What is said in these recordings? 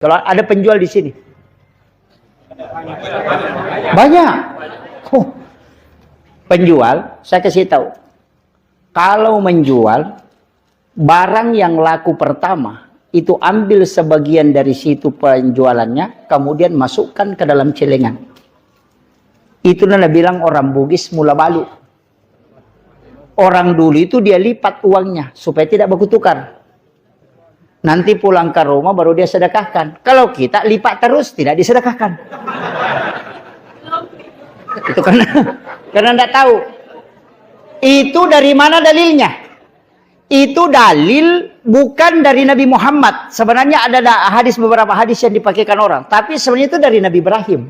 Kalau ada penjual di sini. Banyak. Oh. Penjual, saya kasih tahu. Kalau menjual barang yang laku pertama, itu ambil sebagian dari situ penjualannya, kemudian masukkan ke dalam celengan. Itu nana bilang orang Bugis mula balu. Orang dulu itu dia lipat uangnya supaya tidak bertukar. Nanti pulang ke rumah baru dia sedekahkan. Kalau kita lipat terus tidak disedekahkan. Itu karena tidak tahu. Itu dari mana dalilnya? Itu dalil bukan dari Nabi Muhammad. Sebenarnya ada beberapa hadis yang dipakaikan orang. Tapi sebenarnya itu dari Nabi Ibrahim.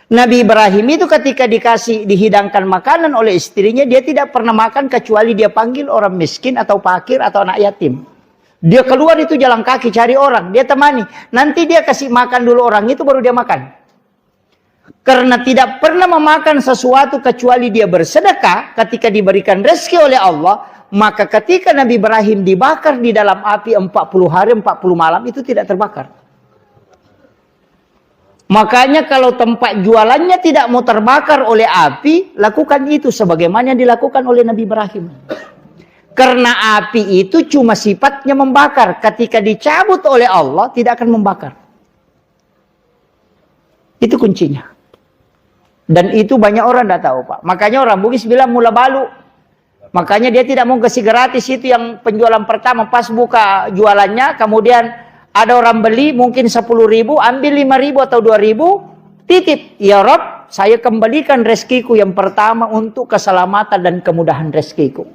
Nabi Ibrahim itu ketika dihidangkan makanan oleh istrinya, dia tidak pernah makan kecuali dia panggil orang miskin atau fakir atau anak yatim. Dia keluar itu jalan kaki cari orang, dia temani. Nanti dia kasih makan dulu orang itu baru dia makan. Karena tidak pernah memakan sesuatu kecuali dia bersedekah ketika diberikan rezeki oleh Allah, maka ketika Nabi Ibrahim dibakar di dalam api 40 hari 40 malam itu tidak terbakar. Makanya kalau tempat jualannya tidak mau terbakar oleh api, lakukan itu sebagaimana yang dilakukan oleh Nabi Ibrahim. Karena api itu cuma sifatnya membakar. Ketika dicabut oleh Allah, tidak akan membakar. Itu kuncinya. Dan itu banyak orang tidak tahu, Pak. Makanya orang Bugis bilang mula balu. Makanya dia tidak mau kasih gratis itu yang penjualan pertama. Pas buka jualannya, kemudian ada orang beli mungkin 10.000, ambil 5.000 atau 2.000, titip. Ya Rob, saya kembalikan rezekiku yang pertama untuk keselamatan dan kemudahan rezekiku.